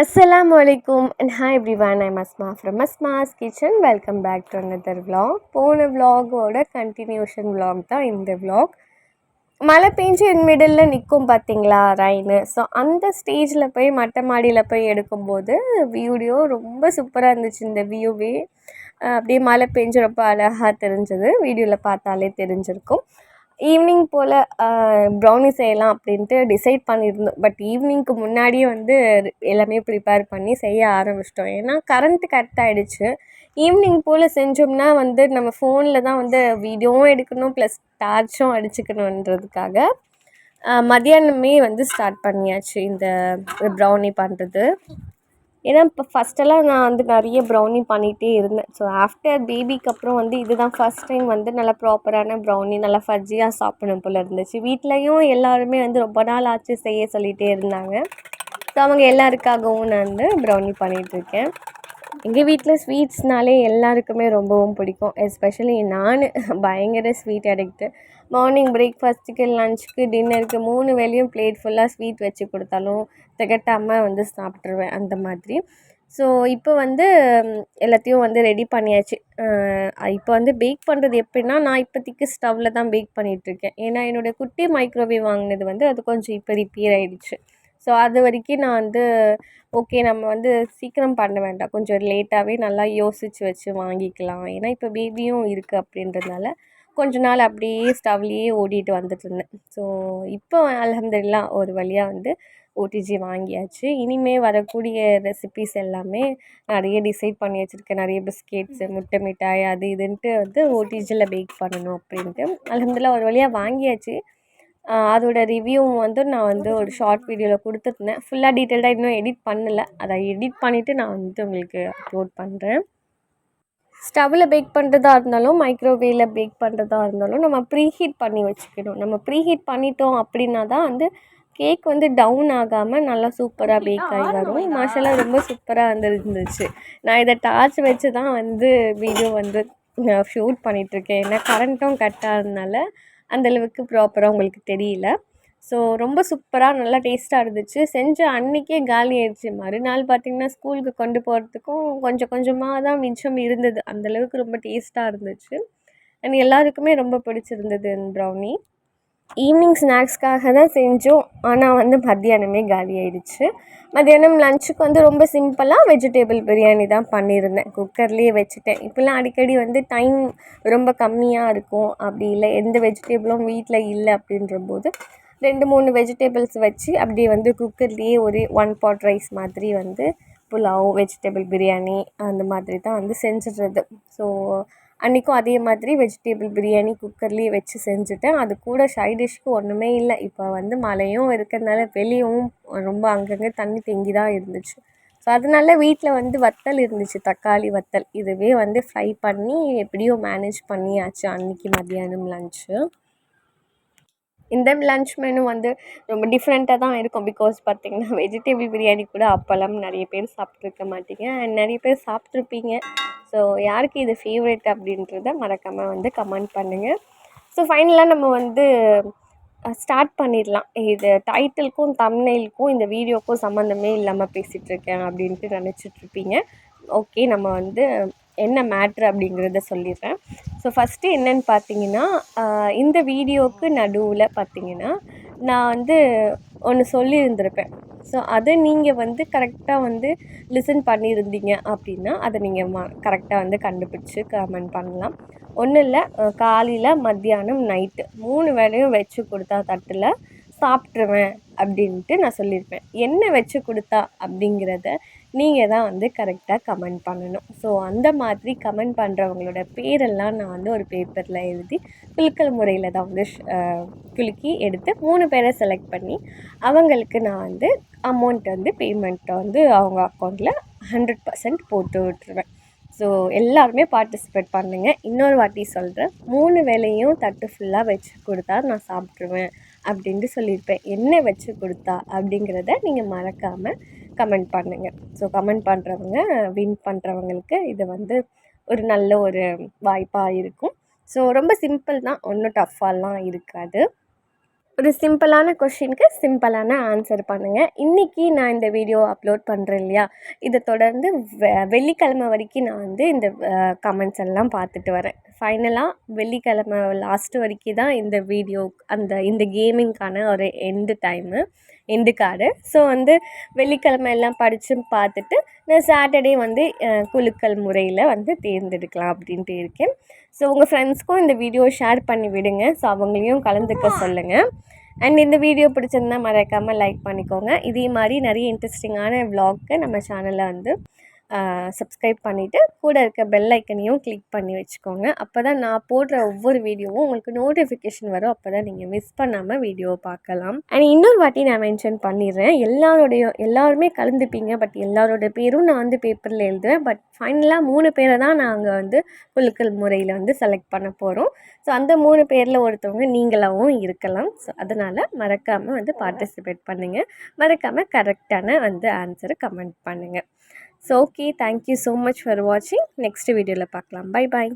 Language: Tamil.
Assalamualaikum and hi everyone, I'm Asma from Asma's Kitchen. Welcome back to another vlog. போன vlogோட கண்டினியூஷன் vlog தான் இந்த vlog. மழை பெஞ்சு மிடில் நிற்கும் பார்த்தீங்களா ரெயின். ஸோ அந்த ஸ்டேஜில் போய் மொட்டை மாடியில் போய் எடுக்கும்போது வீடியோ ரொம்ப சூப்பராக இருந்துச்சு. இந்த வியூவே அப்படியே மழை பெஞ்சு ரொம்ப அழகாக தெரிஞ்சது. வீடியோவில் பார்த்தாலே தெரிஞ்சிருக்கும். ஈவினிங் போல் ப்ரௌனி செய்யலாம் அப்படின்ட்டு டிசைட் பண்ணியிருந்தோம். பட் ஈவினிங்க்கு முன்னாடியே வந்து எல்லாமே ப்ரிப்பேர் பண்ணி செய்ய ஆரம்பிச்சிட்டோம். ஏன்னா கரண்ட்டு கட் ஆகிடுச்சு. ஈவினிங் போல் செஞ்சோம்னா வந்து நம்ம ஃபோனில் தான் வந்து வீடியோவும் எடுக்கணும் ப்ளஸ் டார்ச்சும் அடிச்சுக்கணுன்றதுக்காக மதியானமே வந்து ஸ்டார்ட் பண்ணியாச்சு இந்த ப்ரௌனி பண்ணுறது. ஏன்னா இப்போ ஃபஸ்ட்டெல்லாம் நான் வந்து நிறைய ப்ரௌனி பண்ணிகிட்டே இருந்தேன். ஸோ ஆஃப்டர் பேபிக்கு அப்புறம் வந்து இதுதான் ஃபஸ்ட் டைம் வந்து நல்லா ப்ராப்பரான ப்ரௌனி நல்லா ஃபஜ்ஜியாக சாப்பிடணும் போல் இருந்துச்சு. வீட்லேயும் எல்லாருமே வந்து ரொம்ப நாள் ஆச்சு செய்ய சொல்லிகிட்டே இருந்தாங்க. ஸோ அவங்க எல்லாருக்காகவும் நான் வந்து ப்ரௌனி பண்ணிகிட்ருக்கேன். எங்கள் வீட்டில் ஸ்வீட்ஸ்னாலே எல்லாருக்குமே ரொம்பவும் பிடிக்கும். எஸ்பெஷலி நான் பயங்கர ஸ்வீட் அடிக்ட்டு. மார்னிங் பிரேக்ஃபாஸ்ட்டுக்கு, லஞ்சுக்கு, டின்னருக்கு 3 வேளையும் பிளேட் ஃபுல்லாக ஸ்வீட் வச்சு கொடுத்தாலும் திகட்டாமல் வந்து சாப்பிட்ருவேன் அந்த மாதிரி. ஸோ இப்போ வந்து எல்லாத்தையும் வந்து ரெடி பண்ணியாச்சு. இப்போ வந்து பேக் பண்ணுறது எப்படின்னா, நான் இப்போதைக்கு ஸ்டவ்வில் தான் பேக் பண்ணிகிட்ருக்கேன். ஏன்னா என்னோடய குட்டி மைக்ரோவேவ் வாங்கினது வந்து அது கொஞ்சம் இப்போ ரிப்பேர் ஆகிடுச்சு. ஸோ அது வரைக்கும் நான் வந்து ஓகே நம்ம வந்து சீக்கிரம் பண்ண வேண்டாம், கொஞ்சம் லேட்டாகவே நல்லா யோசித்து வச்சு வாங்கிக்கலாம். ஏன்னா இப்போ பேபியும் இருக்குது அப்படின்றதுனால கொஞ்ச நாள் அப்படியே ஸ்டவ்லேயே ஓடிட்டு வந்துட்டுருந்தேன். ஸோ இப்போ அல்ஹம்துலில்லாஹ் ஒரு வழியாக வந்து ஓடிஜி வாங்கியாச்சு. இனிமேல் வரக்கூடிய ரெசிபீஸ் எல்லாமே நிறைய டிசைட் பண்ணி வச்சுருக்கேன். நிறைய பிஸ்கெட்ஸு, முட்டை மிட்டாய் அது இதுன்ட்டு வந்து ஓடிஜியில் பேக் பண்ணணும் அப்படின்ட்டு. அல்ஹம்துலில்லாஹ் ஒரு வழியாக வாங்கியாச்சு. அதோட ரிவ்யூவும் வந்து நான் வந்து ஒரு ஷார்ட் வீடியோவில் கொடுத்துருந்தேன். ஃபுல்லாக டீட்டெயில்டாக இன்னும் எடிட் பண்ணலை. அதை எடிட் பண்ணிவிட்டு நான் வந்து உங்களுக்கு அப்லோட் பண்ணுறேன். ஸ்டவ்வில் பேக் பண்ணுறதா இருந்தாலும் மைக்ரோவேவில் பேக் பண்ணுறதா இருந்தாலும் நம்ம ப்ரீஹீட் பண்ணி வச்சுக்கணும். நம்ம ப்ரீஹீட் பண்ணிட்டோம் அப்படின்னா தான் வந்து கேக் வந்து டவுன் ஆகாமல் நல்லா சூப்பராக பேக் ஆகி வரும். மாஷாஅல்லாஹ் ரொம்ப சூப்பராக வந்துருந்துச்சு. நான் இதை டார்ச் வச்சு தான் வந்து வீடியோ வந்து ஷூட் பண்ணிகிட்ருக்கேன். ஏன்னா கரண்ட்டும் கட் ஆனதுனால அந்தளவுக்கு ப்ராப்பராக உங்களுக்கு தெரியல. ஸோ ரொம்ப சூப்பராக நல்லா டேஸ்ட்டாக இருந்துச்சு. செஞ்ச அன்றைக்கே காலி ஆயிடுச்சு. மறுநாள் பார்த்திங்கன்னா ஸ்கூலுக்கு கொண்டு போகிறதுக்கும் கொஞ்சம் கொஞ்சமாக தான் மிச்சம் இருந்தது. அந்தளவுக்கு ரொம்ப டேஸ்ட்டாக இருந்துச்சு. அண்ட் எல்லாருக்குமே ரொம்ப பிடிச்சிருந்தது இந்த ப்ரௌனி. ஈவினிங் ஸ்நாக்ஸ்க்காக தான் செஞ்சோம். ஆனால் வந்து மத்தியானமே காலி ஆகிடுச்சு. மத்தியானம் லஞ்சுக்கு வந்து ரொம்ப சிம்பிளாக வெஜிடேபிள் பிரியாணி தான் பண்ணியிருந்தேன். குக்கர்லேயே வச்சுட்டேன். இப்போலாம் அடிக்கடி வந்து டைம் ரொம்ப கம்மியாக இருக்கும், அப்படி இல்லை எந்த வெஜிடேபிளும் வீட்டில் இல்லை அப்படின்றபோது 2-3 வெஜிடேபிள்ஸ் வச்சு அப்படியே வந்து குக்கர்லேயே ஒரு 1 பாட் ரைஸ் மாதிரி வந்து புலாவ், வெஜிடேபிள் பிரியாணி அந்த மாதிரி தான் வந்து செஞ்சிடுறது. ஸோ அன்றைக்கும் அதே மாதிரி வெஜிடேபிள் பிரியாணி குக்கர்லேயே வச்சு செஞ்சுட்டேன். அது கூட சைட் டிஷ்க்கு ஒன்றுமே இல்லை. இப்போ வந்து மழையும் இருக்கிறதுனால வெளியவும் ரொம்ப அங்கங்கே தண்ணி தேங்கி தான் இருந்துச்சு. ஸோ அதனால வீட்டில் வந்து வத்தல் இருந்துச்சு, தக்காளி வத்தல். இதுவே வந்து ஃப்ரை பண்ணி எப்படியோ மேனேஜ் பண்ணியாச்சு அன்றைக்கி மத்தியானம் லன்ச்சு. இந்த லன்ச் மெனு வந்து ரொம்ப டிஃப்ரெண்ட்டாக தான் இருக்கும். பிகாஸ் பார்த்திங்கன்னா வெஜிடேபிள் பிரியாணி கூட அப்போல்லாம் நிறைய பேர் சாப்பிட்ருக்க மாட்டீங்க அண்ட் நிறைய பேர் சாப்பிட்ருப்பீங்க. ஸோ யாருக்கு இது ஃபேவரெட் அப்படின்றத மறக்காமல் வந்து கமெண்ட் பண்ணுங்கள். ஸோ ஃபைனலாக நம்ம வந்து ஸ்டார்ட் பண்ணிடலாம். இது டைட்டிலுக்கும் தம்ப்நெயிலுக்கும் இந்த வீடியோக்கும் சம்மந்தமே இல்லாமல் பேசிகிட்ருக்கேன் அப்படின்ட்டு நினச்சிட்ருப்பீங்க. ஓகே, நம்ம வந்து என்ன மேட்ரு அப்படிங்கிறத சொல்லிடுறேன். ஸோ ஃபஸ்ட்டு என்னென்னு பார்த்தீங்கன்னா, இந்த வீடியோவுக்கு நடுவில் பார்த்தீங்கன்னா நான் வந்து ஒன்று சொல்லியிருந்திருப்பேன். ஸோ அதை நீங்கள் வந்து கரெக்டாக வந்து லிசன் பண்ணியிருந்தீங்க அப்படின்னா அதை நீங்கள் கரெக்டாக வந்து கண்டுபிடிச்சி கமெண்ட் பண்ணலாம். ஒன்றும் இல்லை, காலையில் மத்தியானம் நைட்டு 3 வேளையும் வச்சு கொடுத்தா தட்டில் சாப்பிட்ருவேன் அப்படின்ட்டு நான் சொல்லியிருப்பேன். என்ன வச்சு கொடுத்தா அப்படிங்கிறத நீங்கள் தான் வந்து கரெக்டாக கமெண்ட் பண்ணணும். ஸோ அந்த மாதிரி கமெண்ட் பண்ணுறவங்களோட பேரெல்லாம் நான் வந்து ஒரு பேப்பரில் எழுதி குலுக்கல் முறையில் தான் வந்து குலுக்கி எடுத்து 3 பேரை செலக்ட் பண்ணி அவங்களுக்கு நான் வந்து அமௌண்ட் வந்து பேமெண்ட்டை வந்து அவங்க அக்கௌண்ட்டில் 100% போட்டு விட்டுருவேன். ஸோ எல்லாருமே பார்ட்டிசிபேட் பண்ணுங்கள். இன்னொரு வாட்டி சொல்கிறேன், 3 வேளையும் தட்டு ஃபுல்லாக வச்சு கொடுத்தா நான் சாப்பிட்ருவேன் அப்படின்ட்டு சொல்லியிருப்பேன். என்ன வச்சு கொடுத்தா அப்படிங்கிறத நீங்கள் மறக்காமல் கமெண்ட் பண்ணுங்கள். ஸோ கமெண்ட் பண்ணுறவங்க வின் பண்ணுறவங்களுக்கு இது வந்து ஒரு நல்ல ஒரு வாய்ப்பாக இருக்கும். ஸோ ரொம்ப சிம்பிள் தான், ஒன்றும் டஃப்பாலாம் இருக்காது. ஒரு சிம்பிளான கொஷினுக்கு சிம்பிளான ஆன்சர் பண்ணுங்கள். இன்றைக்கி நான் இந்த வீடியோ அப்லோட் பண்ணுறேன் இல்லையா, இதை தொடர்ந்து வெள்ளிக்கிழமை வரைக்கும் நான் வந்து இந்த கமெண்ட்ஸ் எல்லாம் பார்த்துட்டு வரேன். ஃபைனலாக வெள்ளிக்கிழமை லாஸ்ட்டு வரைக்கும் தான் இந்த வீடியோ இந்த கேமிங்க்கான ஒரு எண்டு கார்டு. ஸோ வந்து வெள்ளிக்கிழமை எல்லாம் படித்து பார்த்துட்டு நான் சாட்டர்டே வந்து குலுக்கல் முறையில் வந்து தேர்ந்தெடுக்கலாம் அப்படின்ட்டு இருக்கேன். ஸோ உங்கள் ஃப்ரெண்ட்ஸ்க்கும் இந்த வீடியோ ஷேர் பண்ணி விடுங்க. ஸோ அவங்களையும் கலந்துக்க சொல்லுங்கள். அண்ட் இந்த வீடியோ பிடிச்சிருந்தால் மறக்காமல் லைக் பண்ணிக்கோங்க. இதே மாதிரி நிறைய இன்ட்ரெஸ்டிங்கான விலாக்கு நம்ம சேனலில் வந்து சப்ஸ்கிரைப் பண்ணிவிட்டு கூட இருக்க பெல் ஐக்கனையும் கிளிக் பண்ணி வச்சுக்கோங்க. அப்போ தான் நான் போடுற ஒவ்வொரு வீடியோவும் உங்களுக்கு நோட்டிஃபிகேஷன் வரும். அப்போ தான் நீங்கள் மிஸ் பண்ணாமல் வீடியோவை பார்க்கலாம். அண்ட் இன்னொரு வாட்டி நான் மென்ஷன் பண்ணிடுறேன், எல்லாருமே கலந்துப்பீங்க. பட் எல்லாரோட பேரும் நான் வந்து பேப்பரில் எழுதுவேன். பட் ஃபைனலாக 3 பேரை தான் நாங்கள் வந்து குலுக்கல் முறையில் வந்து செலக்ட் பண்ண போகிறோம். ஸோ அந்த 3 பேரில் ஒருத்தவங்க நீங்களாகவும் இருக்கலாம். ஸோ அதனால் மறக்காமல் வந்து பார்ட்டிசிபேட் பண்ணுங்கள். மறக்காமல் கரெக்டான வந்து ஆன்சரை கமெண்ட் பண்ணுங்கள். So okay, thank you so much for வாட்சிங். நெக்ஸ்ட் வீடியோவில் பார்க்கலாம். Bye bye.